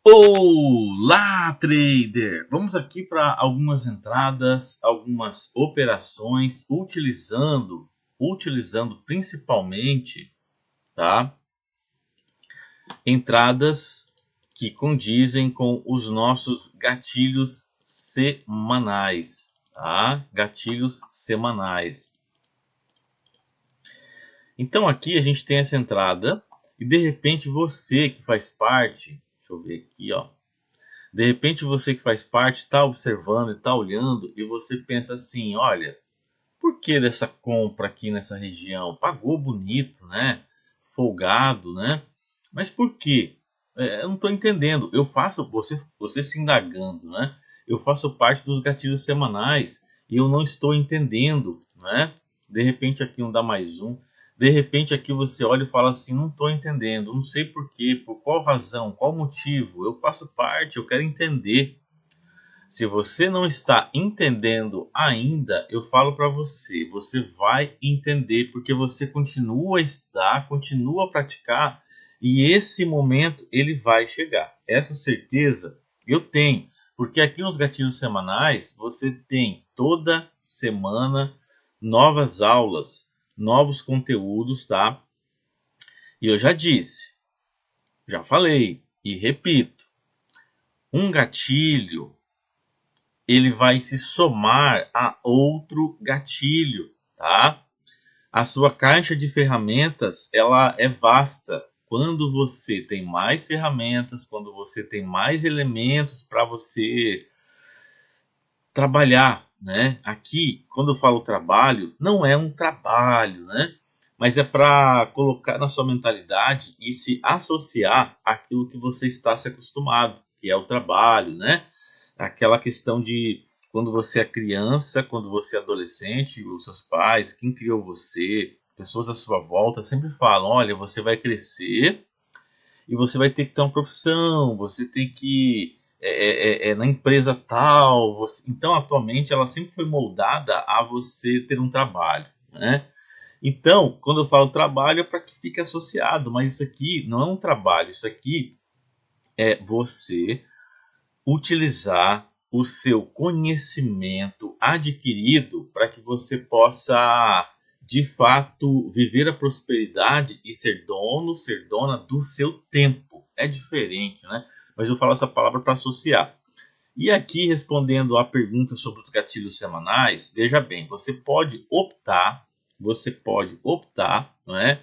Olá, trader! Vamos aqui para algumas entradas, algumas operações, utilizando principalmente, tá? Entradas que condizem com os nossos gatilhos semanais, tá? Gatilhos semanais. Então aqui a gente tem essa entrada e de repente você que faz parte, deixa eu ver aqui, ó. De repente você que faz parte está observando e está olhando e você pensa assim, olha, por que dessa compra aqui nessa região? Pagou bonito, né? Folgado, né? Mas por quê? Eu não estou entendendo. Eu faço, você se indagando, né? Eu faço parte dos gatilhos semanais e eu não estou entendendo, né? De repente aqui não dá mais um. De repente aqui você olha e fala assim, não estou entendendo, não sei por quê, por qual razão, qual motivo. Eu faço parte, eu quero entender. Se você não está entendendo ainda, eu falo para você, você vai entender porque você continua a estudar, continua a praticar e esse momento ele vai chegar. Essa certeza eu tenho, porque aqui nos gatilhos semanais você tem toda semana novas aulas, novos conteúdos, tá? E eu já disse, já falei e repito, um gatilho ele vai se somar a outro gatilho, tá? A sua caixa de ferramentas, ela é vasta. Quando você tem mais ferramentas, quando você tem mais elementos para você trabalhar, né? Aqui, quando eu falo trabalho, não é um trabalho, né? Mas é para colocar na sua mentalidade e se associar àquilo que você está se acostumado, que é o trabalho, né? Aquela questão de quando você é criança, quando você é adolescente, os seus pais, quem criou você, pessoas à sua volta sempre falam, olha, você vai crescer e você vai ter que ter uma profissão, você tem que na empresa tal, então atualmente ela sempre foi moldada a você ter um trabalho, né? Então, quando eu falo trabalho é para que fique associado, mas isso aqui não é um trabalho, isso aqui é você utilizar o seu conhecimento adquirido para que você possa de fato viver a prosperidade e ser dono, ser dona do seu tempo. É diferente, né? Mas eu falo essa palavra para associar. E aqui respondendo à pergunta sobre os gatilhos semanais, veja bem, você pode optar, não é?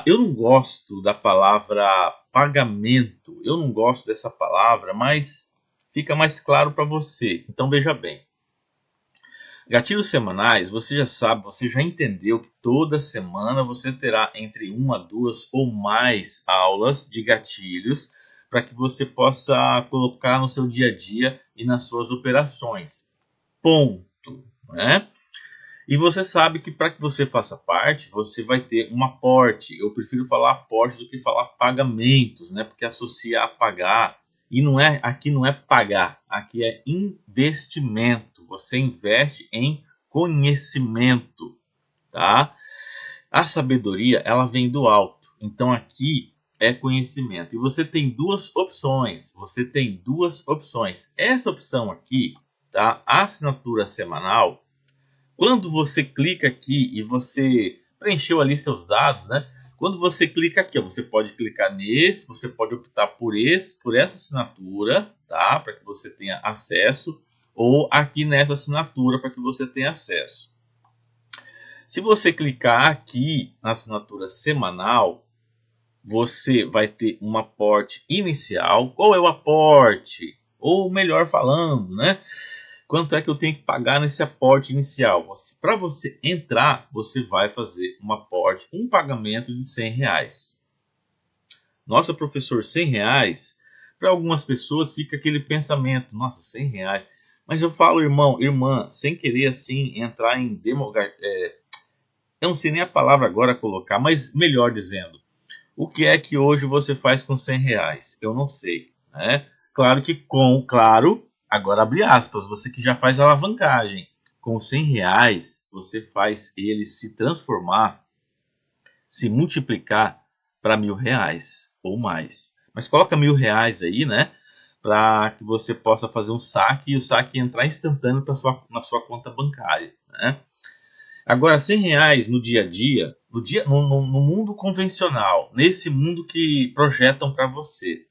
Eu não gosto da palavra pagamento, eu não gosto dessa palavra, mas fica mais claro para você. Então veja bem, gatilhos semanais, você já sabe, você já entendeu que toda semana você terá entre uma, duas ou mais aulas de gatilhos para que você possa colocar no seu dia a dia e nas suas operações. Ponto, né? E você sabe que para que você faça parte, você vai ter um aporte. Eu prefiro falar aporte do que falar pagamentos, né? Porque associa a pagar. E aqui não é pagar, aqui é investimento. Você investe em conhecimento, tá? A sabedoria, ela vem do alto. Então aqui é conhecimento. E você tem duas opções. Essa opção aqui, tá? A assinatura semanal, quando você clica aqui e você preencheu ali seus dados, né? Quando você clica aqui, ó, você pode clicar nesse, você pode optar por essa assinatura, tá? Para que você tenha acesso, ou aqui nessa assinatura para que você tenha acesso. Se você clicar aqui na assinatura semanal, você vai ter um aporte inicial. Qual é o aporte? Ou melhor falando, né? Quanto é que eu tenho que pagar nesse aporte inicial? Para você entrar, você vai fazer um pagamento de R$100. Nossa, professor, R$100? Para algumas pessoas fica aquele pensamento, nossa, R$100. Mas eu falo, irmão, irmã, sem querer assim entrar em eu não sei nem a palavra agora colocar, mas melhor dizendo, o que é que hoje você faz com R$100? Eu não sei, né? Claro, agora abre aspas, você que já faz alavancagem. Com R$100, você faz ele se transformar, se multiplicar para R$1.000 ou mais. Mas coloca R$1.000 aí, né? Para que você possa fazer um saque e o saque entrar instantâneo na sua conta bancária, né? Agora, R$100 no dia a dia, no mundo convencional, nesse mundo que projetam para você,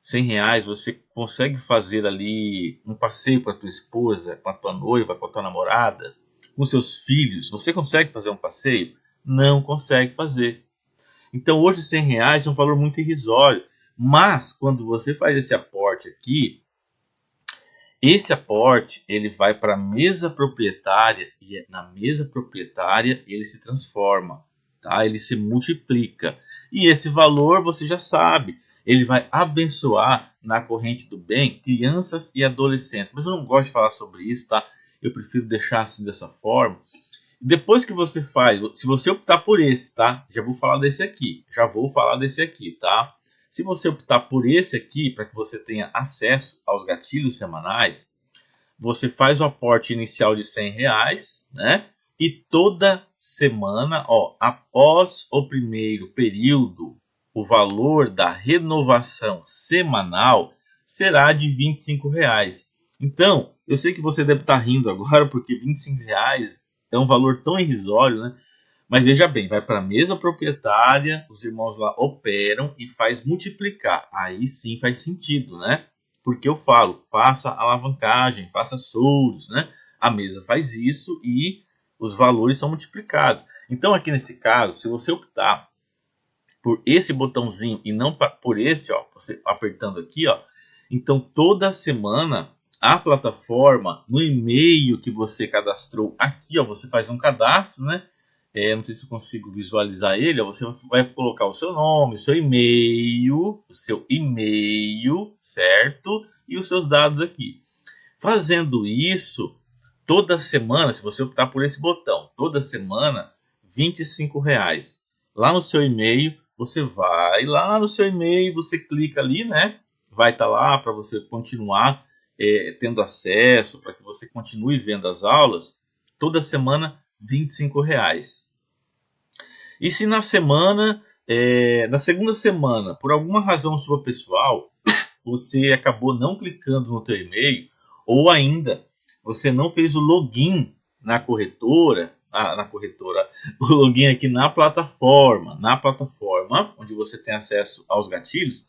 R$100 você consegue fazer ali um passeio com a tua esposa, com a tua noiva, com a tua namorada, com seus filhos. Você consegue fazer um passeio? Não consegue fazer. Então hoje R$100 é um valor muito irrisório. Mas quando você faz esse aporte aqui, esse aporte ele vai para a mesa proprietária e na mesa proprietária ele se transforma, tá? Ele se multiplica. E esse valor você já sabe, ele vai abençoar na corrente do bem crianças e adolescentes. Mas eu não gosto de falar sobre isso, tá? Eu prefiro deixar assim dessa forma. Depois que você faz, se você optar por esse, tá? Já vou falar desse aqui, tá? Se você optar por esse aqui, para que você tenha acesso aos gatilhos semanais, você faz o aporte inicial de R$100, né? E toda semana, ó, após o primeiro período, o valor da renovação semanal será de R$25. Então, eu sei que você deve estar rindo agora, porque R$25 é um valor tão irrisório, né? Mas veja bem, vai para a mesa proprietária, os irmãos lá operam e faz multiplicar. Aí sim faz sentido, né? Porque eu falo, faça alavancagem, faça souros, né? A mesa faz isso e os valores são multiplicados. Então aqui nesse caso, se você optar por esse botãozinho e não por esse, ó, você apertando aqui, ó, então toda semana a plataforma, no e-mail que você cadastrou aqui, ó, você faz um cadastro, né? Não sei se eu consigo visualizar ele, ó, você vai colocar o seu nome, o seu e-mail, certo? E os seus dados aqui. Fazendo isso, toda semana, se você optar por esse botão, toda semana, R$25. Lá no seu e-mail, você vai lá no seu e-mail, você clica ali, né? Vai estar lá para você continuar tendo acesso, para que você continue vendo as aulas. Toda semana, R$25. E se na semana, na segunda semana, por alguma razão sua pessoal, você acabou não clicando no teu e-mail, ou ainda você não fez o login na corretora, o login aqui na plataforma onde você tem acesso aos gatilhos,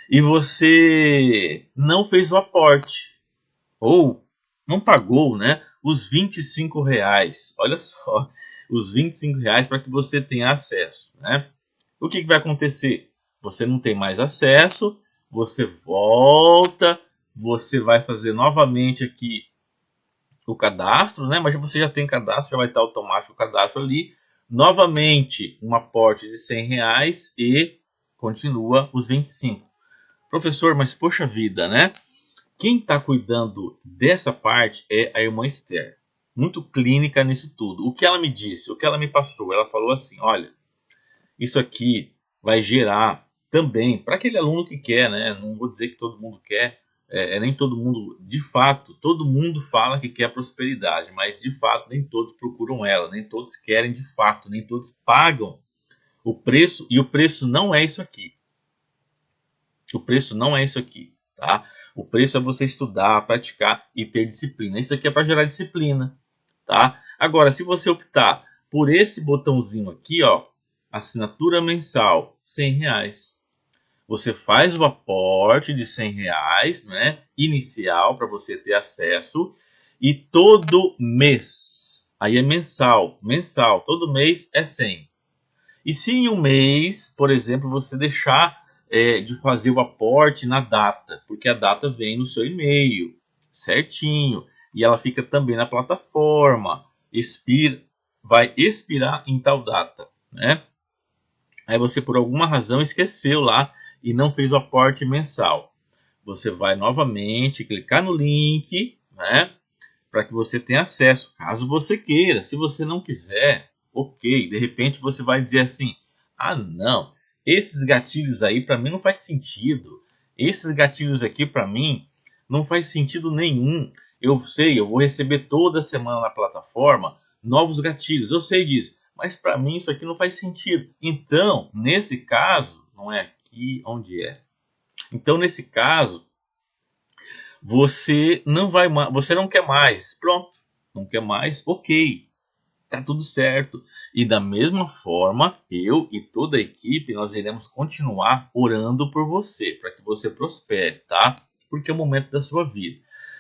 e você não fez o aporte, ou não pagou, né, os R$25. Olha só, os R$25 para que você tenha acesso, né? O que vai acontecer? Você não tem mais acesso, você volta, você vai fazer novamente aqui o cadastro, né? Mas você já tem cadastro, já vai estar automático o cadastro ali. Novamente, um aporte de R$100 e continua os 25. Professor, mas poxa vida, né? Quem está cuidando dessa parte é a irmã Esther. Muito clínica nisso tudo. O que ela me disse, o que ela me passou, ela falou assim, olha, isso aqui vai gerar também, para aquele aluno que quer, né? Não vou dizer que todo mundo quer, nem todo mundo, de fato, todo mundo fala que quer prosperidade, mas de fato nem todos procuram ela, nem todos querem de fato, nem todos pagam o preço, e o preço não é isso aqui. O preço não é isso aqui, tá? O preço é você estudar, praticar e ter disciplina. Isso aqui é para gerar disciplina, tá? Agora, se você optar por esse botãozinho aqui, ó, assinatura mensal, R$100. Você faz o aporte de R$100, né, inicial, para você ter acesso, e todo mês, aí é mensal, todo mês é 100. E se em um mês, por exemplo, você deixar de fazer o aporte na data, porque a data vem no seu e-mail, certinho, e ela fica também na plataforma, vai expirar em tal data, né? Aí você por alguma razão esqueceu lá e não fez o aporte mensal. Você vai novamente clicar no link, né, para que você tenha acesso, caso você queira. Se você não quiser, ok. De repente você vai dizer assim, ah não, esses gatilhos aí para mim não faz sentido. Esses gatilhos aqui para mim não faz sentido nenhum. Eu sei, eu vou receber toda semana na plataforma novos gatilhos, eu sei disso. Mas para mim isso aqui não faz sentido. Então, nesse caso, não é aqui, aqui, onde é? Então, nesse caso, você não quer mais, pronto, não quer mais, ok, tá tudo certo. E da mesma forma, eu e toda a equipe, nós iremos continuar orando por você, para que você prospere, tá? Porque é o momento da sua vida.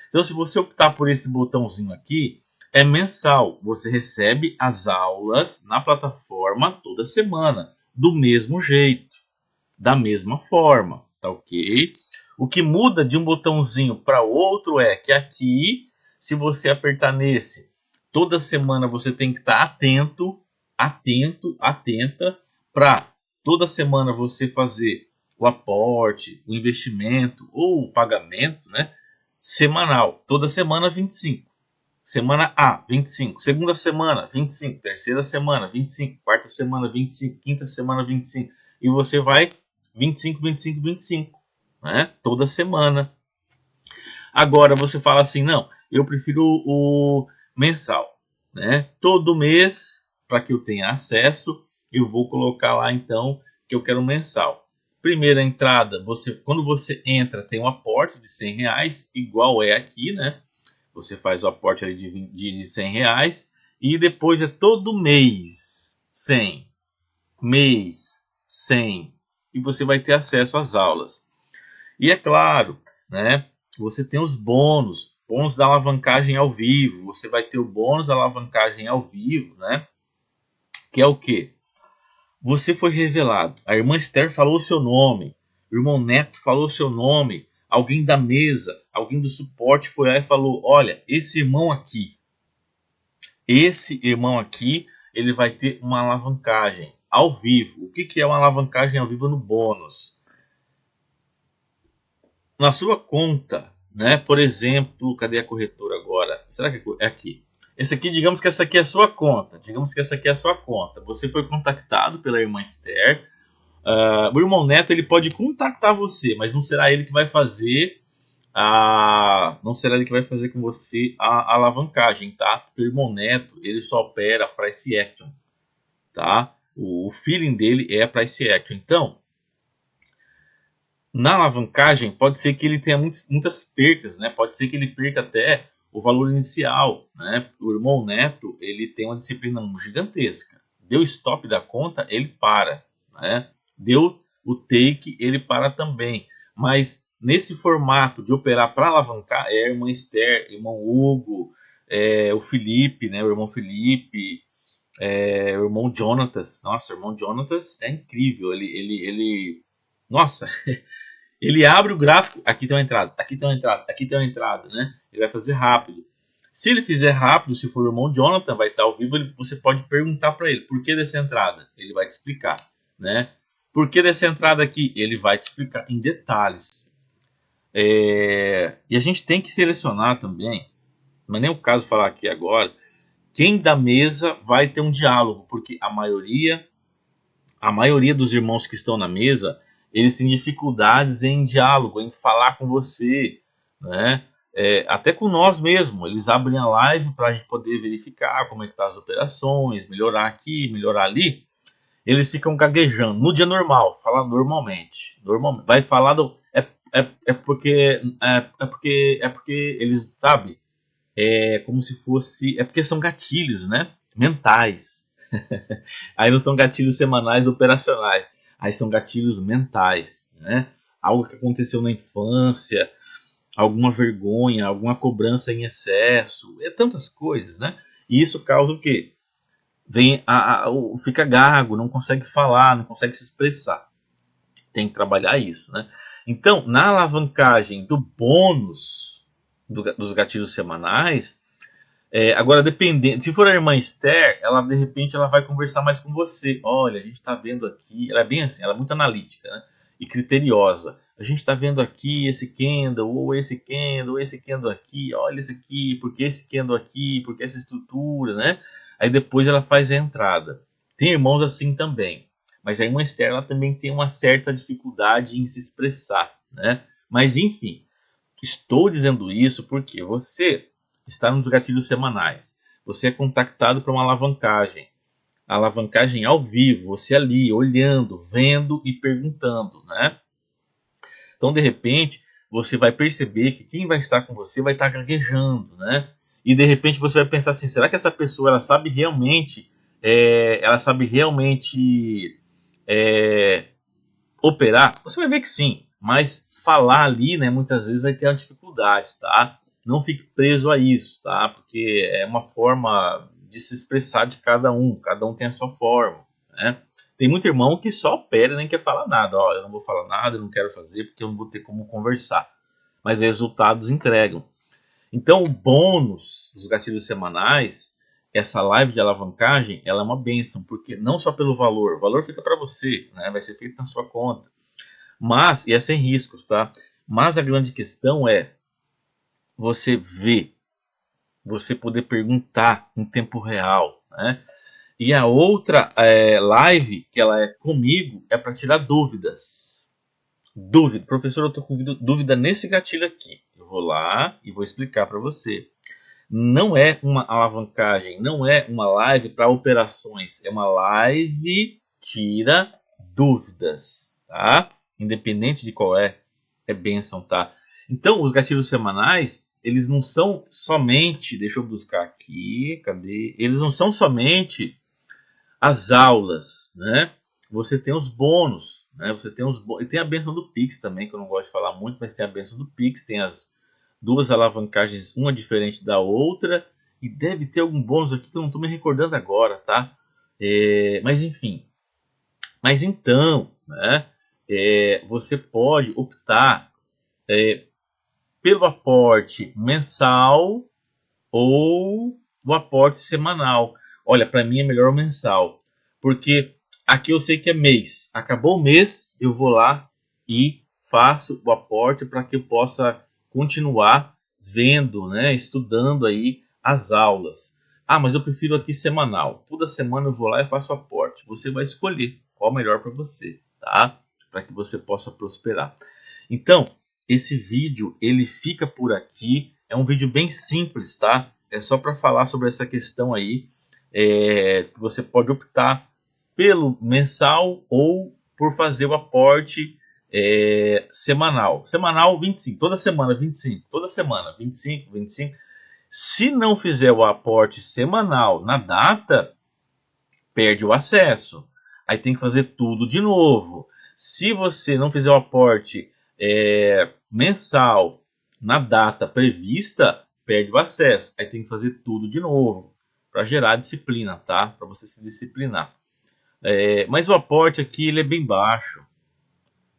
Então, se você optar por esse botãozinho aqui, é mensal. Você recebe as aulas na plataforma toda semana, do mesmo jeito, da mesma forma, tá ok? O que muda de um botãozinho para outro é que aqui, se você apertar nesse, toda semana você tem que estar atento, atenta, para toda semana você fazer o aporte, o investimento ou o pagamento, né? Semanal. Toda semana 25. Semana A, 25. Segunda semana, 25. Terceira semana, 25. Quarta semana, 25. Quinta semana, 25. E você vai 25, 25, 25. Né? Toda semana. Agora você fala assim, não, eu prefiro o mensal. Né? Todo mês, para que eu tenha acesso, eu vou colocar lá então que eu quero mensal. Primeira entrada, quando você entra, tem um aporte de R$100, igual é aqui, né? Você faz o aporte ali de R$100 e depois é todo mês 100, mês 100 e você vai ter acesso às aulas. E é claro, né? Você tem os bônus da alavancagem ao vivo. Você vai ter o bônus da alavancagem ao vivo, né? Que é o quê? Você foi revelado. A irmã Esther falou o seu nome. O irmão Neto falou o seu nome. Alguém da mesa, alguém do suporte foi lá e falou: olha, esse irmão aqui, ele vai ter uma alavancagem ao vivo. O que é uma alavancagem ao vivo no bônus? Na sua conta, né? Por exemplo, cadê a corretora agora? Será que é aqui? Esse aqui, digamos que essa aqui é a sua conta. Você foi contactado pela irmã Esther. O irmão Neto ele pode contactar você, mas não será ele que vai fazer com você a alavancagem, tá? Porque o irmão Neto ele só opera price action, tá? O feeling dele é price action. Então, na alavancagem pode ser que ele tenha muitas percas, né? Pode ser que ele perca até o valor inicial, né? O irmão Neto ele tem uma disciplina gigantesca. Deu stop da conta, ele para, né? Deu o take, ele para também. Mas nesse formato de operar para alavancar, é a irmã Esther, irmão Hugo, o Felipe, né? O irmão Felipe, o irmão Jonatas. Nossa, o irmão Jonatas é incrível. Nossa, ele abre o gráfico, aqui tem uma entrada, aqui tem uma entrada, aqui tem uma entrada, né? Ele vai fazer rápido. Se ele fizer rápido, se for o irmão Jonathan, vai estar ao vivo, você pode perguntar para ele, por que dessa entrada? Ele vai te explicar, né? Por que dessa entrada aqui? Ele vai te explicar em detalhes. E a gente tem que selecionar também, não é nem o caso falar aqui agora, quem da mesa vai ter um diálogo, porque a maioria dos irmãos que estão na mesa, eles têm dificuldades em diálogo, em falar com você, né? Até com nós mesmo, eles abrem a live para a gente poder verificar como é que tá as operações, melhorar aqui, melhorar ali. Eles ficam gaguejando no dia normal, fala normalmente, vai falar porque eles sabe, como se fosse, porque são gatilhos, né? Mentais. Aí não são gatilhos semanais operacionais, aí são gatilhos mentais, né? Algo que aconteceu na infância, alguma vergonha, alguma cobrança em excesso, tantas coisas, né? E isso causa o quê? Fica gago, não consegue falar, não consegue se expressar. Tem que trabalhar isso, né? Então, na alavancagem do bônus dos gatilhos semanais, agora, dependendo, se for a irmã Esther, ela de repente ela vai conversar mais com você. Olha, a gente está vendo aqui, ela é bem assim, ela é muito analítica, né? E criteriosa. A gente está vendo aqui esse candle, ou esse candle aqui, olha esse aqui, porque esse candle aqui, porque essa estrutura, né? Aí depois ela faz a entrada. Tem irmãos assim também, mas a irmã Esther ela também tem uma certa dificuldade em se expressar, né? Mas enfim, estou dizendo isso porque você está nos gatilhos semanais. Você é contactado para uma alavancagem. A alavancagem ao vivo, você ali, olhando, vendo e perguntando, né? Então, de repente, você vai perceber que quem vai estar com você vai estar gaguejando, né? E de repente você vai pensar assim, será que essa pessoa ela sabe realmente, é, operar? Você vai ver que sim, mas falar ali, né, muitas vezes vai ter uma dificuldade, tá? Não fique preso a isso, tá? Porque é uma forma de se expressar de cada um tem a sua forma, né? Tem muito irmão que só opera e nem quer falar nada. Ó, eu não vou falar nada, eu não quero fazer porque eu não vou ter como conversar. Mas resultados entregam. Então, o bônus dos gatilhos semanais, essa live de alavancagem, ela é uma bênção, porque não só pelo valor, o valor fica para você, né? Vai ser feito na sua conta. Mas, e é sem riscos, tá? Mas a grande questão é você ver, você poder perguntar em tempo real, né? E a outra live, que ela é comigo, é para tirar dúvidas. Dúvida, professor, eu estou com dúvida nesse gatilho aqui. Eu vou lá e vou explicar para você. Não é uma alavancagem, não é uma live para operações, é uma live tira dúvidas, tá? Independente de qual é bênção, tá? Então, os gatilhos semanais, eles não são somente, deixa eu buscar aqui, cadê? Eles não são somente as aulas, né? Você tem os bônus, né? Você tem os e tem a bênção do Pix também, que eu não gosto de falar muito, mas tem a bênção do Pix, tem as duas alavancagens, uma diferente da outra, e deve ter algum bônus aqui que eu não estou me recordando agora, tá? Mas enfim, mas então, né? Você pode optar pelo aporte mensal ou o aporte semanal. Olha, para mim é melhor o mensal, porque aqui eu sei que é mês. Acabou o mês, eu vou lá e faço o aporte para que eu possa continuar vendo, né, estudando aí as aulas. Ah, mas eu prefiro aqui semanal. Toda semana eu vou lá e faço aporte. Você vai escolher qual é melhor para você, tá? Para que você possa prosperar. Então, esse vídeo ele fica por aqui. É um vídeo bem simples, tá? É só para falar sobre essa questão aí. Você pode optar pelo mensal ou por fazer o aporte semanal. Semanal 25, toda semana 25, toda semana 25, 25. Se não fizer o aporte semanal na data, perde o acesso. Aí tem que fazer tudo de novo. Se você não fizer o aporte mensal na data prevista, perde o acesso. Aí tem que fazer tudo de novo para gerar disciplina, tá? Para você se disciplinar. Mas o aporte aqui ele é bem baixo,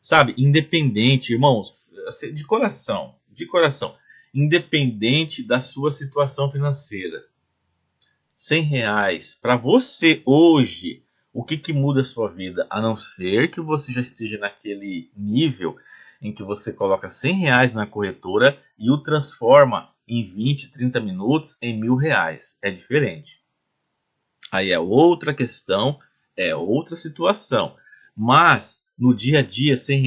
sabe? Independente, irmãos, de coração, independente da sua situação financeira. R$ 100 para você hoje, o que muda a sua vida? A não ser que você já esteja naquele nível em que você coloca R$ 100 na corretora e o transforma em 20, 30 minutos em R$ 1.000. É diferente. Aí é outra questão, é outra situação. Mas no dia a dia, R$ 100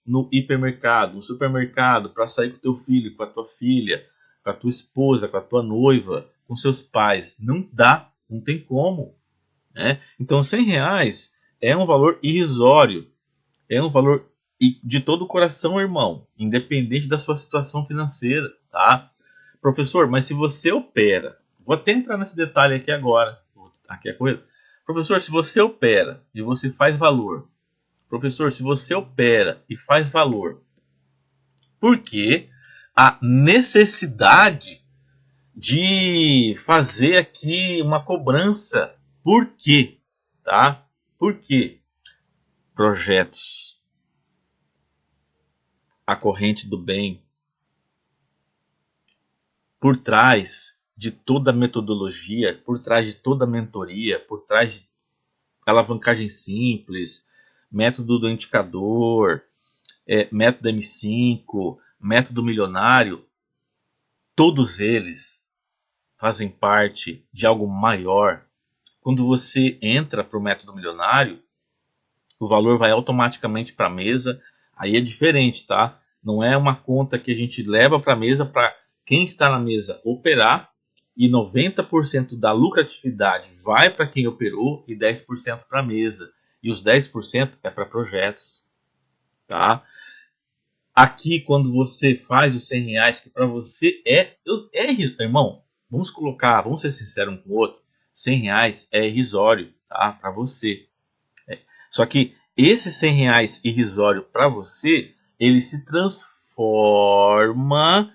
no hipermercado, no supermercado, para sair com o teu filho, com a tua filha, com a tua esposa, com a tua noiva, com seus pais, não dá, não tem como, né? Então R$ 100 é um valor irrisório, é um valor de todo o coração, irmão, independente da sua situação financeira, tá? Professor, mas se você opera, vou até entrar nesse detalhe aqui agora, aqui é coisa. Professor, se você opera e você faz valor, professor, se você opera e faz valor, por que a necessidade de fazer aqui uma cobrança? Por quê? Tá? Por quê? Projetos, a corrente do bem, por trás de toda a metodologia, por trás de toda a mentoria, por trás de alavancagem simples, método do indicador, método M5, método milionário, todos eles fazem parte de algo maior. Quando você entra para o método milionário, o valor vai automaticamente para a mesa. Aí é diferente, tá? Não é uma conta que a gente leva para a mesa para quem está na mesa operar e 90% da lucratividade vai para quem operou e 10% para a mesa. E os 10% é para projetos. Tá? Aqui, quando você faz os R$ 100, que para você irmão, vamos ser sinceros um com o outro, R$ 100 é irrisório, tá? Para você. Só que esse R$ 100 irrisório para você, ele se transforma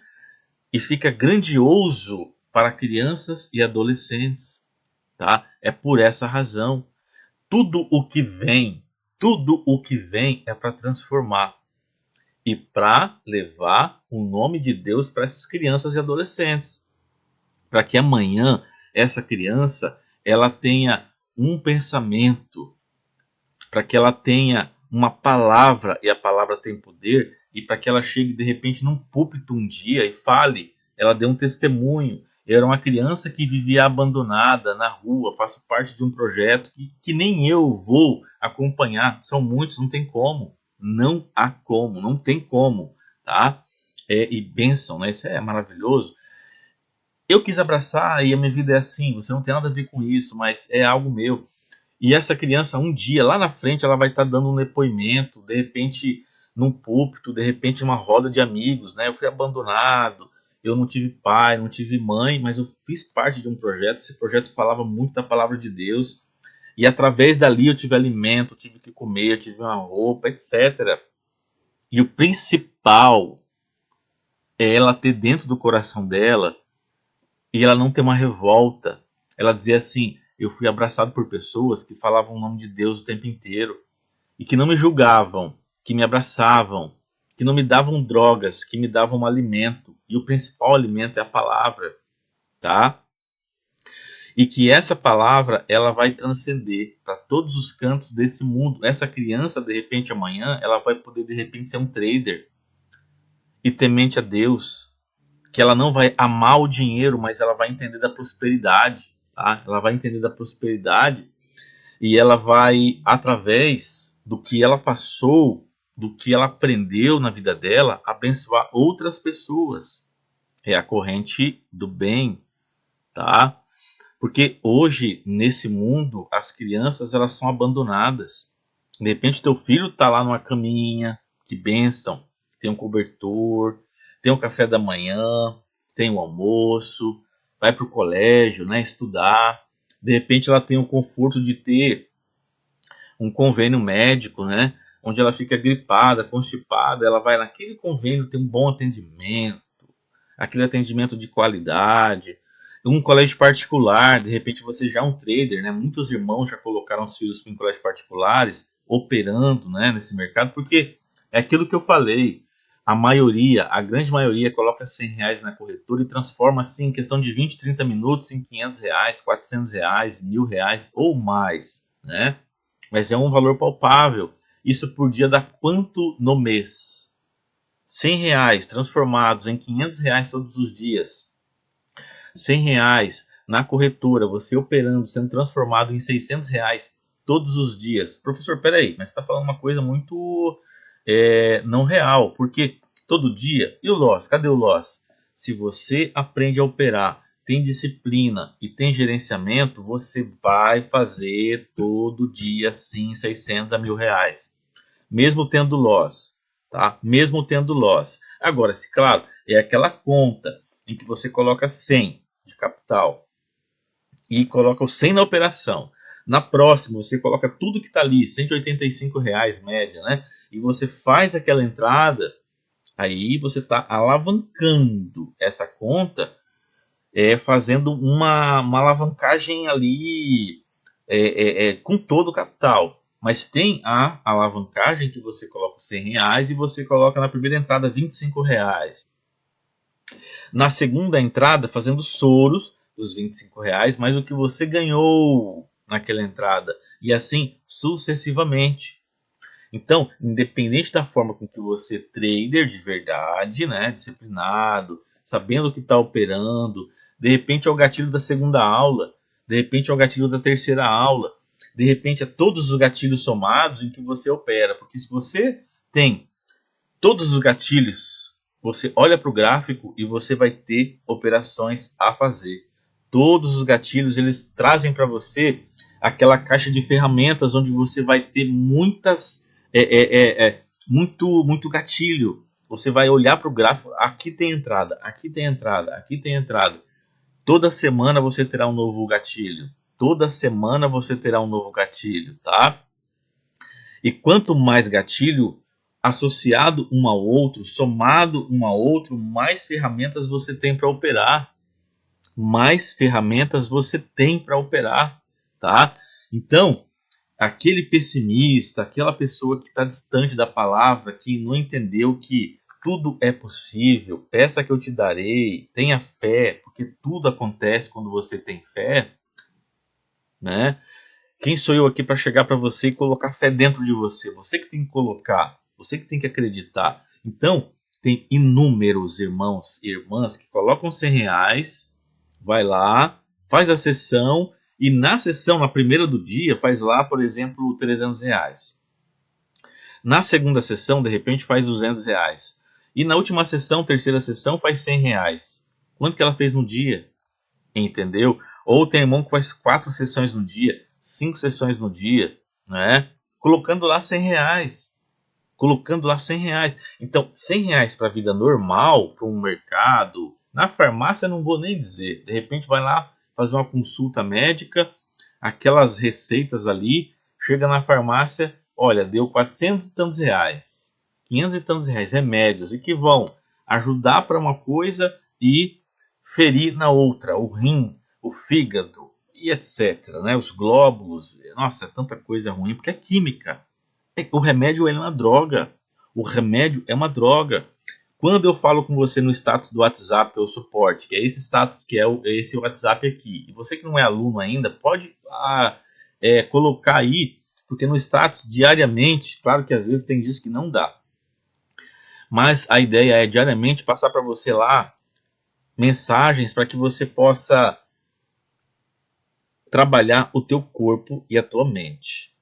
e fica grandioso para crianças e adolescentes, tá? É por essa razão. Tudo o que vem é para transformar e para levar o nome de Deus para essas crianças e adolescentes, para que amanhã essa criança ela tenha um pensamento, para que ela tenha uma palavra, e a palavra tem poder, e para que ela chegue de repente num púlpito um dia e fale, ela dê um testemunho. Eu era uma criança que vivia abandonada na rua, faço parte de um projeto que nem eu vou acompanhar, são muitos, não tem como, não há como, não tem como, tá? E bênção, né? Isso é maravilhoso. Eu quis abraçar e a minha vida é assim, você não tem nada a ver com isso, mas é algo meu. E essa criança, um dia, lá na frente, ela vai estar dando um depoimento, de repente num púlpito, de repente uma roda de amigos, né? Eu fui abandonado, eu não tive pai, não tive mãe, mas eu fiz parte de um projeto, esse projeto falava muito da palavra de Deus, e através dali eu tive alimento, tive que comer, eu tive uma roupa, etc. E o principal é ela ter dentro do coração dela, e ela não ter uma revolta, ela dizer assim, eu fui abraçado por pessoas que falavam o nome de Deus o tempo inteiro e que não me julgavam, que me abraçavam, que não me davam drogas, que me davam um alimento. E o principal alimento é a palavra, tá? E que essa palavra ela vai transcender para todos os cantos desse mundo. Essa criança, de repente, amanhã, ela vai poder, de repente, ser um trader e temente a Deus. Que ela não vai amar o dinheiro, mas ela vai entender da prosperidade, tá? Ela vai entender da prosperidade e ela vai, através do que ela passou, do que ela aprendeu na vida dela, abençoar outras pessoas. É a corrente do bem, tá? Porque hoje, nesse mundo, as crianças elas são abandonadas. De repente, teu filho tá lá numa caminha, que bênção, tem um cobertor, tem o café da manhã, tem o almoço, vai para o colégio, né, estudar. De repente, ela tem o conforto de ter um convênio médico, né, onde ela fica gripada, constipada, ela vai naquele convênio, tem um bom atendimento, aquele atendimento de qualidade. Um colégio particular, de repente você já é um trader, né? Muitos irmãos já colocaram os filhos em colégios particulares, operando, né, nesse mercado, porque é aquilo que eu falei. A grande maioria coloca R$ 100 na corretora e transforma assim em questão de 20, 30 minutos em R$ 500, R$ 400, R$ 1.000 ou mais, né? Mas é um valor palpável. Isso por dia dá quanto no mês? R$ 100 transformados em R$ 500 todos os dias. R$ 100 na corretora, você operando, sendo transformado em R$ 600 todos os dias. Professor, peraí, mas você está falando uma coisa muito não real, porque todo dia, e o loss? Cadê o loss? Se você aprende a operar, tem disciplina e tem gerenciamento, você vai fazer todo dia sim 600 a R$ 1.000, mesmo tendo loss, tá? Mesmo tendo loss. Agora, se claro, é aquela conta em que você coloca 100 de capital e coloca o 100 na operação. Na próxima, você coloca tudo que está ali, R$ 185 média, né? E você faz aquela entrada, aí você está alavancando essa conta, fazendo uma alavancagem ali com todo o capital. Mas tem a alavancagem que você coloca os R$ 100 e você coloca na primeira entrada R$ 25. Na segunda entrada, fazendo soros dos R$ 25, mais o que você ganhou naquela entrada. E assim sucessivamente. Então, independente da forma com que você trader de verdade, né, disciplinado, sabendo o que está operando, de repente é o gatilho da segunda aula, de repente é o gatilho da terceira aula, de repente é todos os gatilhos somados em que você opera. Porque se você tem todos os gatilhos, você olha para o gráfico e você vai ter operações a fazer. Todos os gatilhos, eles trazem para você aquela caixa de ferramentas onde você vai ter muito gatilho. Você vai olhar para o gráfico, aqui tem entrada, aqui tem entrada, aqui tem entrada. Toda semana você terá um novo gatilho. Toda semana você terá um novo gatilho, tá? E quanto mais gatilho associado um ao outro, somado um ao outro, mais ferramentas você tem para operar. Mais ferramentas você tem para operar, tá? Então, aquele pessimista, aquela pessoa que está distante da palavra, que não entendeu que tudo é possível, peça que eu te darei, tenha fé, porque tudo acontece quando você tem fé, né? Quem sou eu aqui para chegar para você e colocar fé dentro de você? Você que tem que colocar, você que tem que acreditar. Então, tem inúmeros irmãos e irmãs que colocam R$ 100, vai lá, faz a sessão e na sessão, na primeira do dia, faz lá, por exemplo, R$ 300. Na segunda sessão, de repente, faz R$ 200. E na última sessão, terceira sessão, faz R$ 100. Quanto que ela fez no dia? Entendeu? Ou tem irmão que faz 4 sessões no dia, 5 sessões no dia, né? Colocando lá R$ 100. Colocando lá R$ 100. Então, R$ 100 para a vida normal, para um mercado, na farmácia não vou nem dizer. De repente vai lá fazer uma consulta médica, aquelas receitas ali, chega na farmácia, olha, deu 400 e tantos reais, 500 e tantos reais, remédios, e que vão ajudar para uma coisa e ferir na outra, o rim, o fígado e etc, né? Os glóbulos, nossa, é tanta coisa ruim, porque é química. O remédio é uma droga. O remédio é uma droga. Quando eu falo com você no status do WhatsApp, que é o suporte, que é esse status, que é esse WhatsApp aqui, e você que não é aluno ainda, pode colocar aí, porque no status diariamente, claro que às vezes tem dias que não dá, mas a ideia é diariamente passar para você lá mensagens para que você possa trabalhar o teu corpo e a tua mente,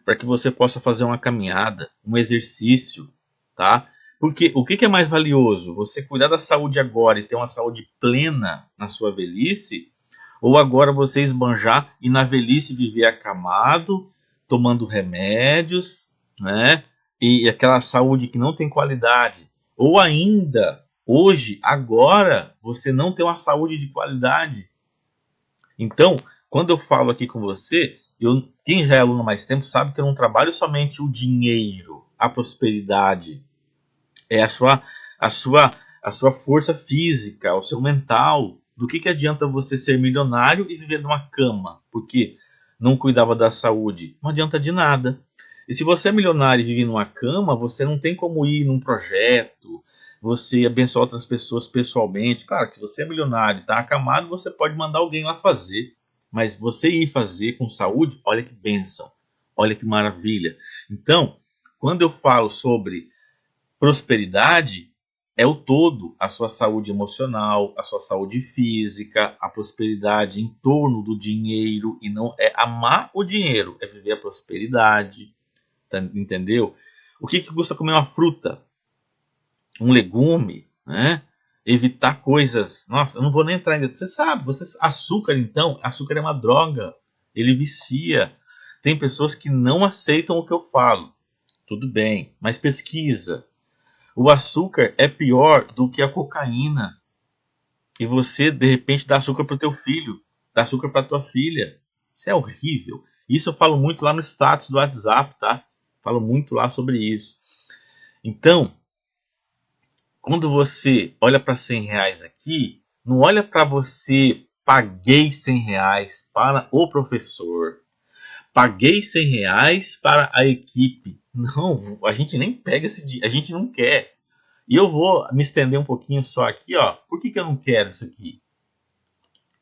para que você possa fazer uma caminhada, um exercício, tá? Porque o que é mais valioso? Você cuidar da saúde agora e ter uma saúde plena na sua velhice? Ou agora você esbanjar e na velhice viver acamado, tomando remédios, né? E aquela saúde que não tem qualidade. Ou ainda, hoje, agora, você não tem uma saúde de qualidade. Então, quando eu falo aqui com você, quem já é aluno há mais tempo sabe que eu não trabalho somente o dinheiro, a prosperidade. É a sua força física, o seu mental. Do que adianta você ser milionário e viver numa cama? Porque não cuidava da saúde. Não adianta de nada. E se você é milionário e vive numa cama, você não tem como ir num projeto, você abençoar outras pessoas pessoalmente. Claro que você é milionário, está acamado, você pode mandar alguém lá fazer. Mas você ir fazer com saúde, olha que bênção, olha que maravilha. Então, quando eu falo sobre prosperidade, é o todo, a sua saúde emocional, a sua saúde física, a prosperidade em torno do dinheiro, e não é amar o dinheiro, é viver a prosperidade, tá, entendeu? O que custa comer uma fruta, um legume, né? Evitar coisas, nossa, eu não vou nem entrar ainda, você sabe, açúcar então, açúcar é uma droga, ele vicia. Tem pessoas que não aceitam o que eu falo, tudo bem, mas pesquisa. O açúcar é pior do que a cocaína. E você, de repente, dá açúcar para o teu filho, dá açúcar para tua filha. Isso é horrível. Isso eu falo muito lá no status do WhatsApp, tá? Falo muito lá sobre isso. Então, quando você olha para R$ 100 aqui, não olha para você, paguei R$ 100 para o professor, paguei R$ 100 para a equipe. Não, a gente nem pega esse dia, a gente não quer. E eu vou me estender um pouquinho só aqui, ó. Por que eu não quero isso aqui?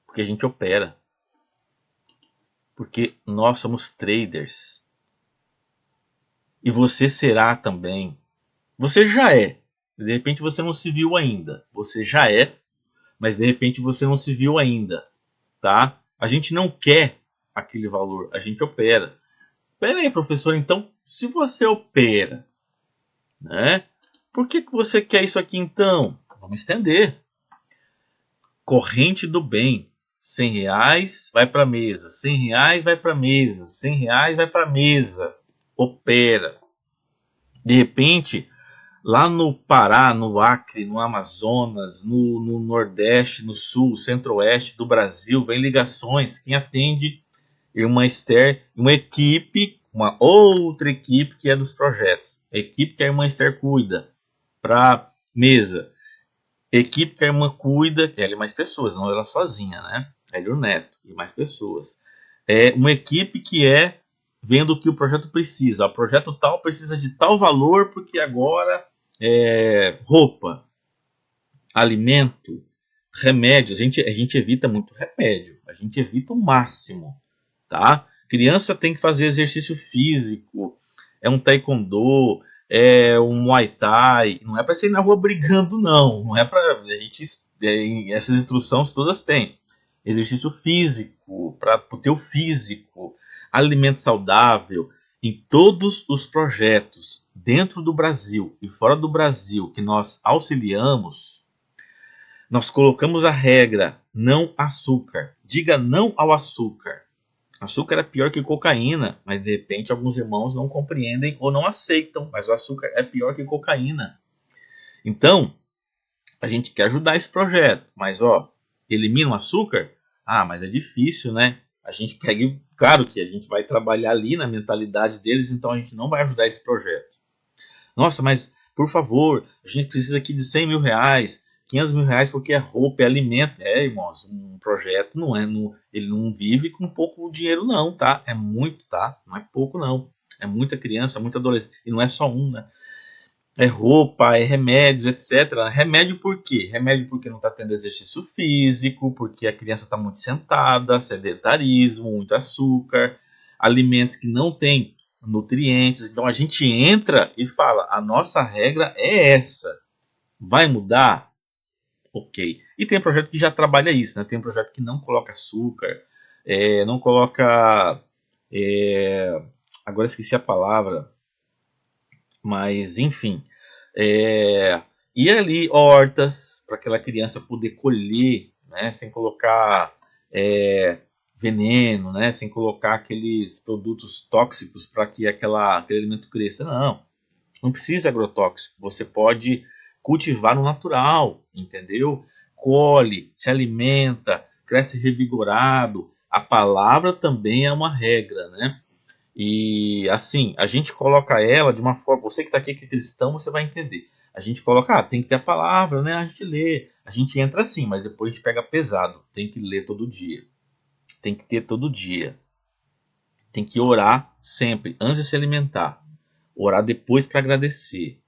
Porque a gente opera. Porque nós somos traders. E você será também. Você já é. De repente você não se viu ainda. Você já é, mas de repente você não se viu ainda, tá? A gente não quer aquele valor, a gente opera. Pera aí, professor, então, se você opera, né? Por que você quer isso aqui então? Vamos estender. corrente do bem. R$ 100 vai para a mesa, R$ 100 vai para a mesa, R$ 100 vai para a mesa. Opera. De repente, lá no Pará, no Acre, no Amazonas, no Nordeste, no Sul, Centro-Oeste do Brasil, vem ligações. Quem atende Irmã Esther, uma equipe, uma outra equipe que é dos projetos. A equipe que a Irmã Esther cuida para mesa. Equipe que a irmã cuida, ela e mais pessoas, não ela sozinha, né? Ela e o neto e mais pessoas. É uma equipe que é vendo o que o projeto precisa. O projeto tal precisa de tal valor porque agora roupa, alimento, remédio. A gente evita muito remédio. A gente evita o máximo, tá? Criança tem que fazer exercício físico, é um taekwondo, é um muay thai, não é para sair na rua brigando não é para a gente essas instruções todas têm. Exercício físico, para o teu físico, alimento saudável, em todos os projetos dentro do Brasil e fora do Brasil que nós auxiliamos, nós colocamos a regra não açúcar. Diga não ao açúcar. Açúcar é pior que cocaína, mas de repente alguns irmãos não compreendem ou não aceitam, mas o açúcar é pior que cocaína. Então, a gente quer ajudar esse projeto, mas elimina o açúcar? Ah, mas é difícil, né? A gente pega, claro que a gente vai trabalhar ali na mentalidade deles, então a gente não vai ajudar esse projeto. Nossa, mas por favor, a gente precisa aqui de R$ 100.000, R$ 500.000 porque é roupa, é alimento. Irmãos, um projeto ele não vive com pouco dinheiro não, tá? É muito, tá? Não é pouco não. É muita criança, muita adolescente. E não é só um, né? É roupa, é remédios, etc. Remédio por quê? Remédio porque não está tendo exercício físico, porque a criança está muito sentada, sedentarismo, muito açúcar, alimentos que não têm nutrientes. Então a gente entra e fala, a nossa regra é essa. Vai mudar? Ok. E tem projeto que já trabalha isso, né? Tem projeto que não coloca açúcar, não coloca... agora esqueci a palavra, mas enfim. E ali hortas para aquela criança poder colher, né? Sem colocar veneno, né? Sem colocar aqueles produtos tóxicos para que aquele alimento cresça. Não precisa agrotóxico. Você pode cultivar no natural, entendeu? Colhe, se alimenta, cresce revigorado. A palavra também é uma regra, né? E assim, a gente coloca ela de uma forma. Você que está aqui que é cristão, você vai entender. A gente coloca, tem que ter a palavra, né? A gente lê. A gente entra assim, mas depois a gente pega pesado. Tem que ler todo dia. Tem que ter todo dia. Tem que orar sempre, antes de se alimentar. Orar depois para agradecer.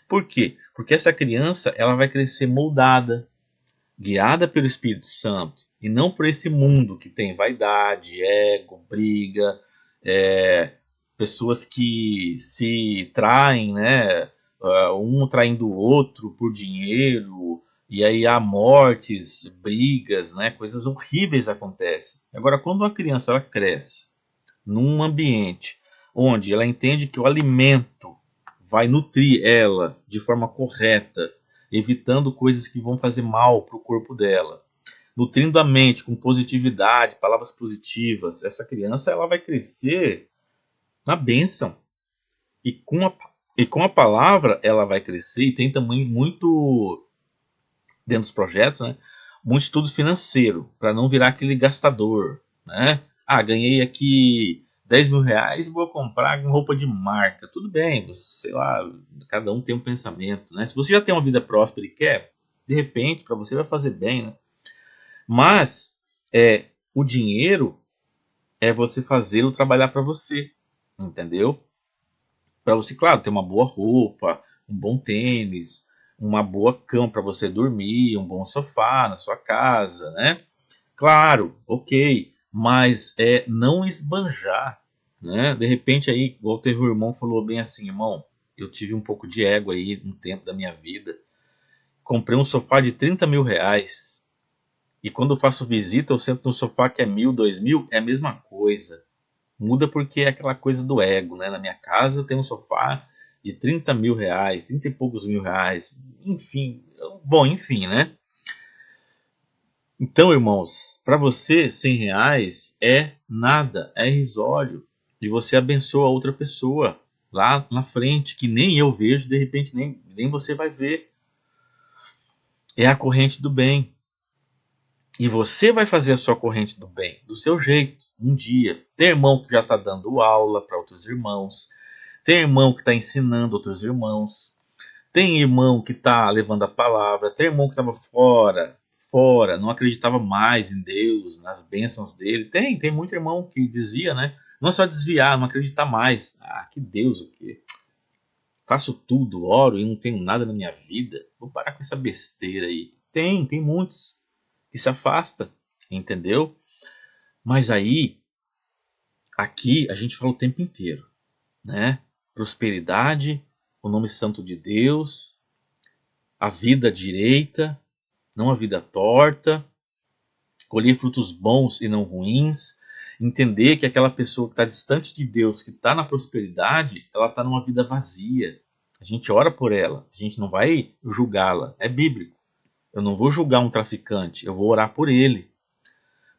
Por quê? Porque essa criança ela vai crescer moldada, guiada pelo Espírito Santo. E não por esse mundo que tem vaidade, ego, briga, pessoas que se traem, né? Um traindo o outro por dinheiro, e aí há mortes, brigas, né? Coisas horríveis acontecem. Agora, quando uma criança ela cresce num ambiente onde ela entende que o alimento vai nutrir ela de forma correta, evitando coisas que vão fazer mal para o corpo dela, nutrindo a mente com positividade, palavras positivas, essa criança ela vai crescer na bênção. E com a palavra ela vai crescer, e tem também muito, dentro dos projetos, né, muito estudo financeiro, para não virar aquele gastador, né? Ganhei aqui R$ 10.000, vou comprar roupa de marca. Tudo bem, sei lá, cada um tem um pensamento, né? Se você já tem uma vida próspera e quer, de repente, para você vai fazer bem, né? Mas o dinheiro é você fazê-lo trabalhar para você, entendeu? Para você, claro, ter uma boa roupa, um bom tênis, uma boa cama para você dormir, um bom sofá na sua casa, né? Claro, ok, mas não esbanjar, né? De repente aí, igual teve um irmão que falou bem assim, irmão, eu tive um pouco de ego aí no tempo da minha vida, comprei um sofá de R$ 30.000, e quando eu faço visita eu sento no sofá que é 1.000, 2.000, é a mesma coisa. Muda porque é aquela coisa do ego, né? Na minha casa tem um sofá de R$ 30.000, 30 e poucos mil reais, enfim, bom, enfim, né? Então, irmãos, para você, R$ 100 é nada, é irrisório. E você abençoa outra pessoa lá na frente, que nem eu vejo, de repente nem você vai ver. É a corrente do bem. E você vai fazer a sua corrente do bem, do seu jeito, um dia. Tem irmão que já está dando aula para outros irmãos. Tem irmão que está ensinando outros irmãos. Tem irmão que está levando a palavra. Tem irmão que estava fora, não acreditava mais em Deus, nas bênçãos dele. Tem muito irmão que desvia, né? Não é só desviar, não acreditar mais. Ah, que Deus o quê? Faço tudo, oro e não tenho nada na minha vida. Vou parar com essa besteira aí. Tem muitos que se afasta, entendeu? Mas aí, aqui a gente fala o tempo inteiro, né? Prosperidade, o nome santo de Deus, a vida direita, não a vida torta, colher frutos bons e não ruins, entender que aquela pessoa que está distante de Deus, que está na prosperidade, ela está numa vida vazia. A gente ora por ela, a gente não vai julgá-la, é bíblico. Eu não vou julgar um traficante, eu vou orar por ele,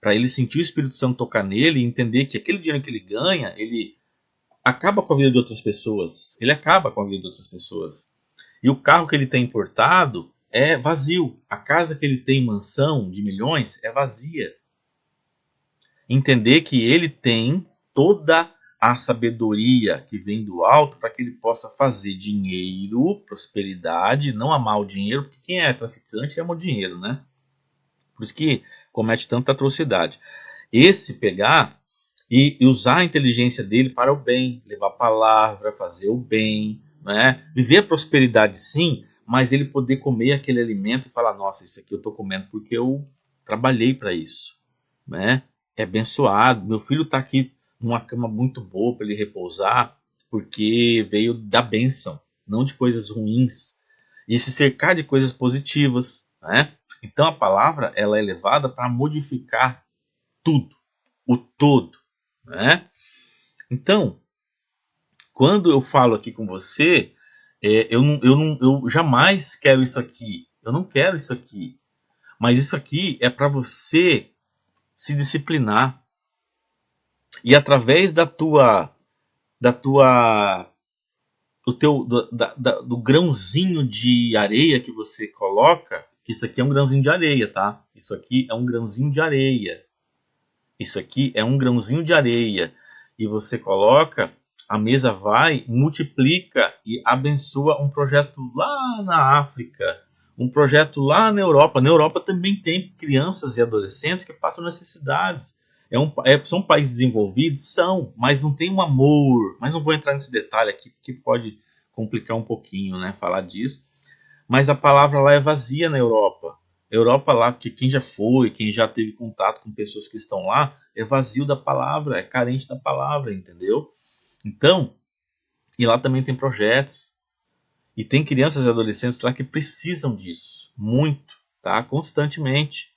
para ele sentir o Espírito Santo tocar nele e entender que aquele dinheiro que ele ganha, ele acaba com a vida de outras pessoas. Ele acaba com a vida de outras pessoas. E o carro que ele tem importado é vazio. A casa que ele tem, mansão de milhões, é vazia. Entender que ele tem toda a sabedoria que vem do alto para que ele possa fazer dinheiro, prosperidade, não amar o dinheiro, porque quem é traficante ama o dinheiro, né? Por isso que comete tanta atrocidade. Esse pegar e usar a inteligência dele para o bem, levar a palavra, fazer o bem, né? Viver a prosperidade sim, mas ele poder comer aquele alimento e falar, nossa, isso aqui eu estou comendo porque eu trabalhei para isso, né? É abençoado, meu filho está aqui numa cama muito boa para ele repousar, porque veio da bênção, não de coisas ruins, e se cercar de coisas positivas, né? Então a palavra ela é levada para modificar tudo, o todo, né? Então, quando eu falo aqui com você, eu jamais quero isso aqui. Eu não quero isso aqui. Mas isso aqui é para você se disciplinar. E através da tua, do grãozinho de areia que você coloca, que isso aqui é um grãozinho de areia, tá? Isso aqui é um grãozinho de areia. Isso aqui é um grãozinho de areia. E você coloca, a mesa vai, multiplica e abençoa um projeto lá na África, um projeto lá na Europa. Na Europa também tem crianças e adolescentes que passam necessidades. São países desenvolvidos? São, mas não tem um amor. Mas não vou entrar nesse detalhe aqui, porque pode complicar um pouquinho, né, falar disso. Mas a palavra lá é vazia na Europa. Europa lá, que quem já foi, quem já teve contato com pessoas que estão lá, é vazio da palavra, é carente da palavra, entendeu? Então, e lá também tem projetos, e tem crianças e adolescentes lá que precisam disso, muito, tá? Constantemente.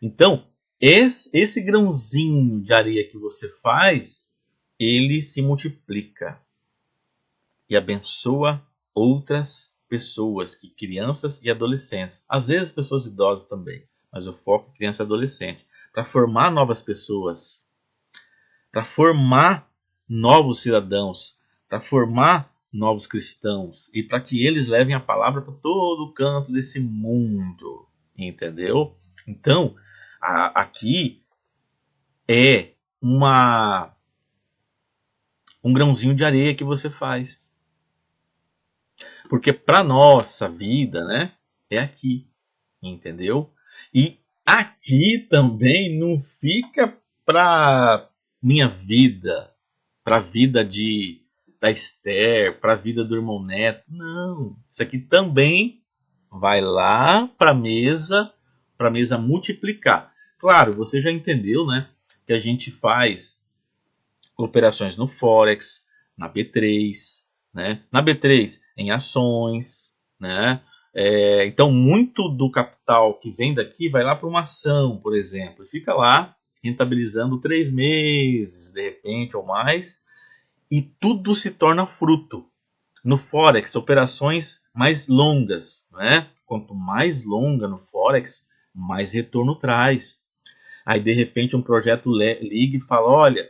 Então, esse grãozinho de areia que você faz, ele se multiplica e abençoa outras pessoas, que crianças e adolescentes, às vezes pessoas idosas também, mas o foco é criança e adolescente, para formar novas pessoas, para formar novos cidadãos, para formar novos cristãos e para que eles levem a palavra para todo canto desse mundo, entendeu? Então, aqui é um grãozinho de areia que você faz. Porque para nossa vida, né, é aqui, entendeu? E aqui também não fica para minha vida, para a vida da Esther, para a vida do irmão Neto. Não, isso aqui também vai lá para a mesa multiplicar. Claro, você já entendeu, né, que a gente faz operações no Forex, na B3, né? Na B3 em ações, né? Então muito do capital que vem daqui vai lá para uma ação, por exemplo, e fica lá rentabilizando 3 meses, de repente, ou mais, e tudo se torna fruto. No Forex, operações mais longas, né? Quanto mais longa no Forex, mais retorno traz. Aí de repente um projeto liga e fala, olha,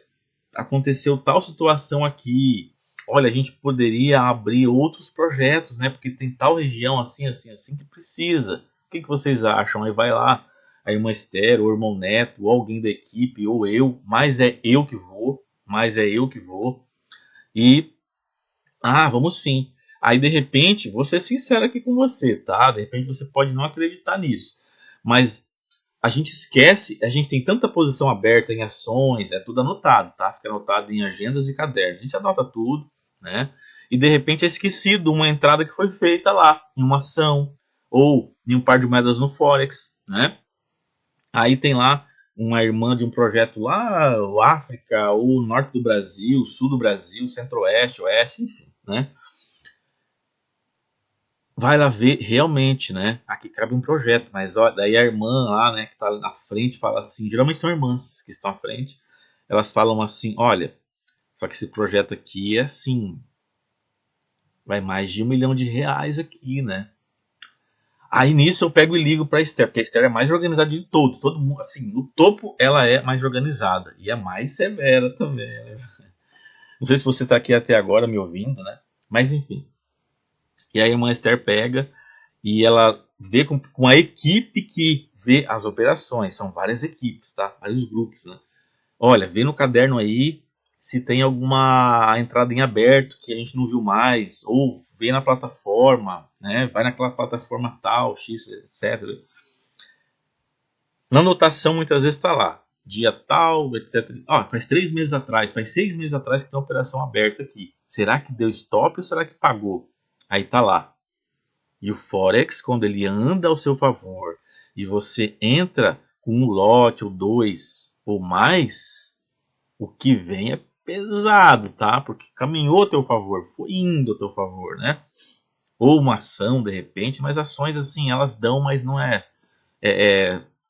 aconteceu tal situação aqui, olha, a gente poderia abrir outros projetos, né? Porque tem tal região assim, assim, assim que precisa. O que vocês acham? Aí vai lá, a irmã Esther, ou o irmão Neto, ou alguém da equipe, ou eu, mas é eu que vou, e vamos sim. Aí de repente, vou ser sincero aqui com você, tá? De repente você pode não acreditar nisso, mas a gente esquece, a gente tem tanta posição aberta em ações, é tudo anotado, tá? Fica anotado em agendas e cadernos. A gente anota tudo, né? E de repente é esquecido uma entrada que foi feita lá, em uma ação, ou em um par de moedas no Forex, né? Aí tem lá uma irmã de um projeto lá, o África, o norte do Brasil, sul do Brasil, centro-oeste, oeste, enfim, né? Vai lá ver realmente, né? Aqui cabe um projeto, mas ó, daí a irmã lá, né, que tá na frente, fala assim, geralmente são irmãs que estão à frente, elas falam assim, olha, só que esse projeto aqui é assim, vai mais de R$ 1 milhão aqui, né? Aí nisso eu pego e ligo pra Esther, porque a Esther é mais organizada de todos, todo mundo, assim, no topo ela é mais organizada e é mais severa também, né? Não sei se você tá aqui até agora me ouvindo, né? Mas enfim. E aí a irmã Esther pega e ela vê com a equipe que vê as operações. São várias equipes, tá? Vários grupos, né? Olha, vê no caderno aí se tem alguma entrada em aberto que a gente não viu mais, ou vê na plataforma, né? Vai naquela plataforma tal, X, etc. Na anotação muitas vezes está lá, dia tal, etc. Faz 3 meses atrás, faz 6 meses atrás que tem uma operação aberta aqui. Será que deu stop ou será que pagou? Aí tá lá. E o Forex, quando ele anda ao seu favor e você entra com um lote ou dois ou mais, o que vem é pesado, tá? Porque caminhou a teu favor, foi indo a teu favor, né? Ou uma ação de repente, mas ações assim elas dão, mas não é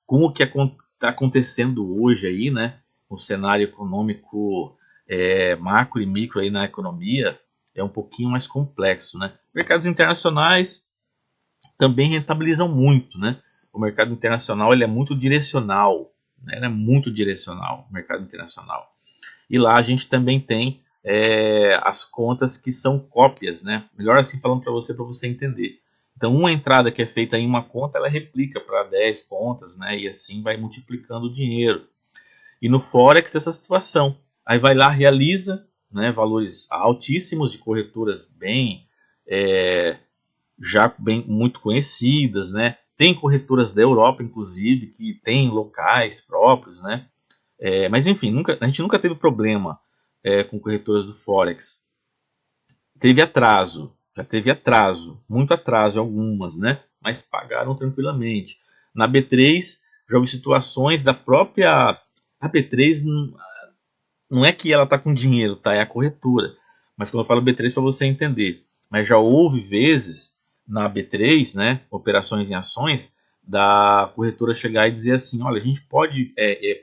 com o que está acontecendo hoje aí, né? O cenário econômico macro e micro aí na economia é um pouquinho mais complexo, né? Mercados internacionais também rentabilizam muito, né? O mercado internacional ele é muito direcional, né? Ele é muito direcional, o mercado internacional. E lá a gente também tem as contas que são cópias, né? Melhor assim falando para você entender. Então uma entrada que é feita em uma conta, ela replica para 10 contas, né? E assim vai multiplicando o dinheiro. E no Forex essa situação. Aí vai lá, realiza, né, valores altíssimos de corretoras já bem muito conhecidas, né? Tem corretoras da Europa, inclusive, que tem locais próprios, né? Mas enfim, a gente nunca teve problema com corretoras do Forex. Teve atraso, já teve atraso, muito atraso em algumas, né? Mas pagaram tranquilamente. Na B3, já houve situações da própria. A B3 não é que ela está com dinheiro, tá? É a corretora. Mas quando eu falo B3 para você entender. Mas já houve vezes na B3, né, operações em ações, da corretora chegar e dizer assim, olha, a gente pode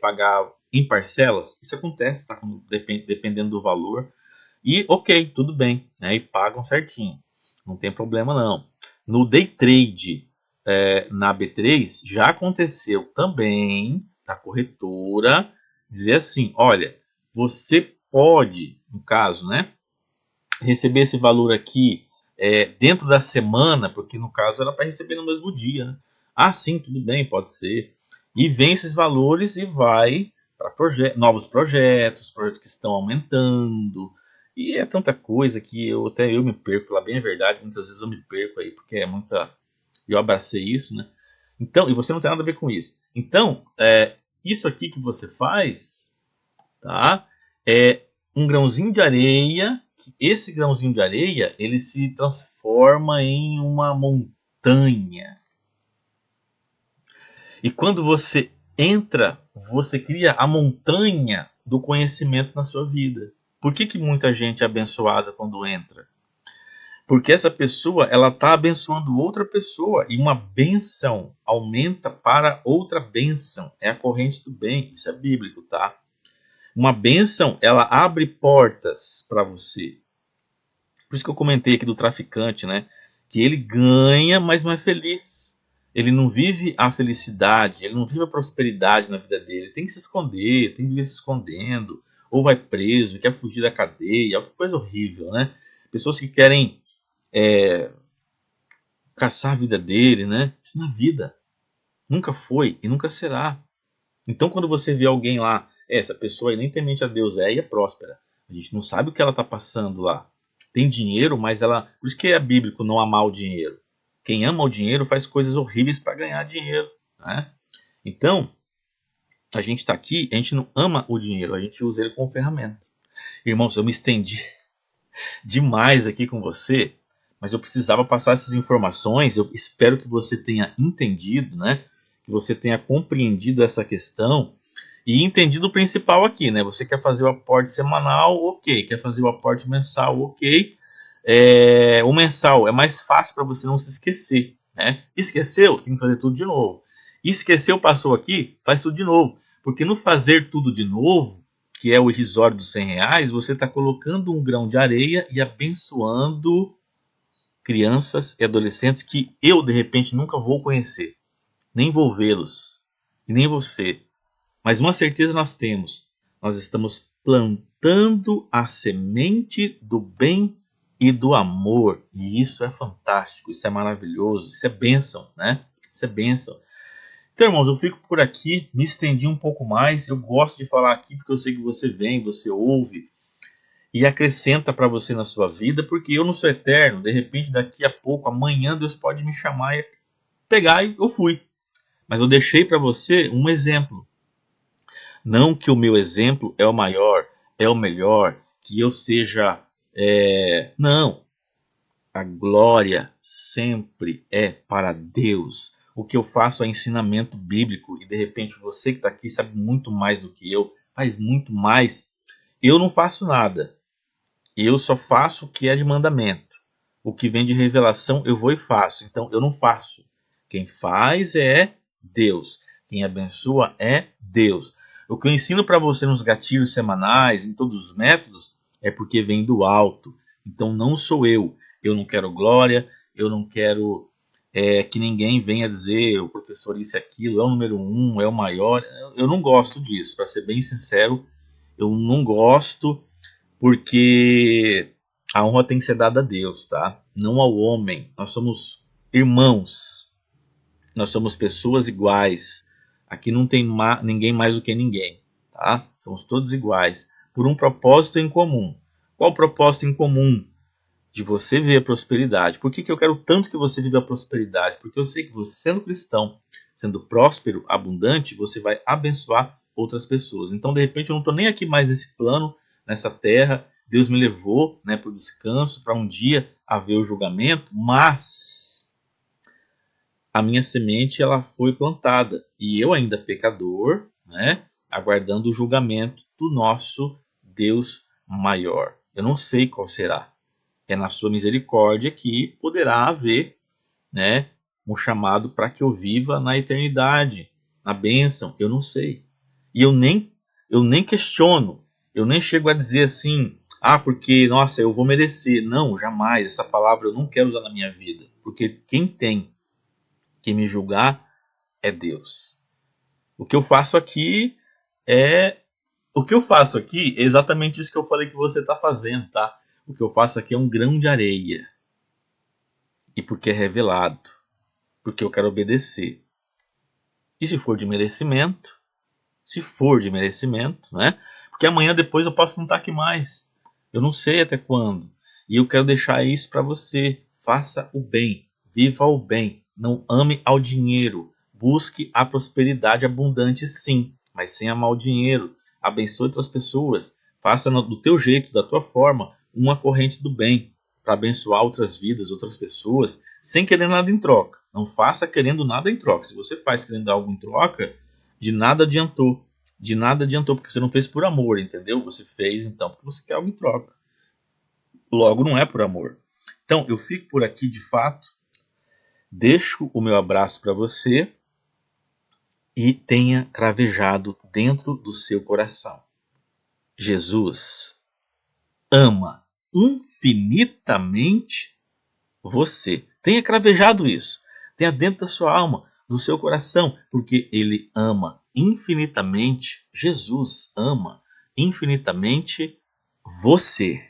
pagar em parcelas? Isso acontece, tá? Dependendo do valor. E ok, tudo bem, né? E pagam certinho. Não tem problema não. No day trade na B3 já aconteceu também da corretora dizer assim, olha, você pode, no caso, né, receber esse valor aqui dentro da semana, porque no caso era para receber no mesmo dia, né? Sim, tudo bem, pode ser. E vem esses valores e vai para novos projetos que estão aumentando. E é tanta coisa que até eu me perco, lá bem a verdade, muitas vezes eu me perco aí, porque é muita. Eu abracei isso, né? Então, e você não tem nada a ver com isso. Então, isso aqui que você faz, tá? É um grãozinho de areia. Esse grãozinho de areia ele se transforma em uma montanha. E quando você entra, você cria a montanha do conhecimento na sua vida. Por que muita gente é abençoada quando entra? Porque essa pessoa ela está abençoando outra pessoa e uma benção aumenta para outra benção. É a corrente do bem, isso é bíblico, tá? Uma bênção, ela abre portas para você. Por isso que eu comentei aqui do traficante, né? Que ele ganha, mas não é feliz. ele não vive a felicidade, ele não vive a prosperidade na vida dele. Ele tem que se esconder, tem que viver se escondendo, ou vai preso, quer fugir da cadeia, que coisa horrível, né? Pessoas que querem caçar a vida dele, né? Isso na vida nunca foi e nunca será. Então, quando você vê alguém lá, essa pessoa aí nem temente a Deus e é próspera. A gente não sabe o que ela está passando lá. Tem dinheiro, mas ela... Por isso que é bíblico não amar o dinheiro. Quem ama o dinheiro faz coisas horríveis para ganhar dinheiro, né? Então, a gente está aqui, a gente não ama o dinheiro, a gente usa ele como ferramenta. Irmãos, eu me estendi demais aqui com você, mas eu precisava passar essas informações. Eu espero que você tenha entendido, né? Que você tenha compreendido essa questão e entendido o principal aqui, né? Você quer fazer o aporte semanal, ok. Quer fazer o aporte mensal, ok. O mensal é mais fácil para você não se esquecer, né? Esqueceu, tem que fazer tudo de novo. Esqueceu, passou aqui, faz tudo de novo. Porque no fazer tudo de novo, que é o irrisório dos R$100, você está colocando um grão de areia e abençoando crianças e adolescentes que eu, de repente, nunca vou conhecer. Nem vou vê-los. E nem você. Mas uma certeza nós temos. Nós estamos plantando a semente do bem e do amor. E isso é fantástico, isso é maravilhoso, isso é bênção, né? Isso é bênção. Então, irmãos, eu fico por aqui, me estendi um pouco mais. Eu gosto de falar aqui porque eu sei que você vem, você ouve e acrescenta para você na sua vida, porque eu não sou eterno. De repente, daqui a pouco, amanhã, Deus pode me chamar e pegar e eu fui. Mas eu deixei para você um exemplo. Não que o meu exemplo é o maior, é o melhor, que eu seja... Não, a glória sempre é para Deus. O que eu faço é ensinamento bíblico e de repente você que está aqui sabe muito mais do que eu, faz muito mais. Eu não faço nada. Eu só faço o que é de mandamento. O que vem de revelação eu vou e faço. Então eu não faço. Quem faz é Deus. Quem abençoa é Deus. O que eu ensino para você nos gatilhos semanais, em todos os métodos, é porque vem do alto. Então não sou eu. Eu não quero glória, eu não quero que ninguém venha dizer o professor isso e aquilo, é o número 1, é o maior. Eu não gosto disso, para ser bem sincero, eu não gosto, porque a honra tem que ser dada a Deus, tá? Não ao homem. Nós somos irmãos, nós somos pessoas iguais. Aqui não tem ninguém mais do que ninguém, tá? Somos todos iguais, por um propósito em comum. Qual o propósito em comum? De você ver a prosperidade. Por que eu quero tanto que você viva a prosperidade? Porque eu sei que você, sendo cristão, sendo próspero, abundante, você vai abençoar outras pessoas. Então, de repente, eu não estou nem aqui mais nesse plano, nessa terra. Deus me levou, né, para o descanso, para um dia haver o julgamento, mas a minha semente ela foi plantada. E eu ainda pecador, né, aguardando o julgamento do nosso Deus maior. Eu não sei qual será. É na sua misericórdia que poderá haver, né, um chamado para que eu viva na eternidade, na bênção. Eu não sei. E eu nem questiono. Eu nem chego a dizer assim, porque, nossa, eu vou merecer. Não, jamais. Essa palavra eu não quero usar na minha vida. Porque quem tem que me julgar é Deus. O que eu faço aqui é... O que eu faço aqui é exatamente isso que eu falei que você está fazendo, tá? O que eu faço aqui é um grão de areia. E porque é revelado. Porque eu quero obedecer. E se for de merecimento, né? Porque amanhã depois eu posso não estar aqui mais. Eu não sei até quando. E eu quero deixar isso para você. Faça o bem. Viva o bem. Não ame ao dinheiro. Busque a prosperidade abundante, sim. Mas sem amar o dinheiro. Abençoe outras pessoas. Faça do teu jeito, da tua forma, uma corrente do bem. Para abençoar outras vidas, outras pessoas. Sem querer nada em troca. Não faça querendo nada em troca. Se você faz querendo algo em troca, de nada adiantou. De nada adiantou, porque você não fez por amor, entendeu? Você fez, então, porque você quer algo em troca. Logo, não é por amor. Então, eu fico por aqui, de fato. Deixo o meu abraço para você e tenha cravejado dentro do seu coração. Jesus ama infinitamente você. Tenha cravejado isso. tenha dentro da sua alma, do seu coração, porque Ele ama infinitamente, Jesus ama infinitamente você.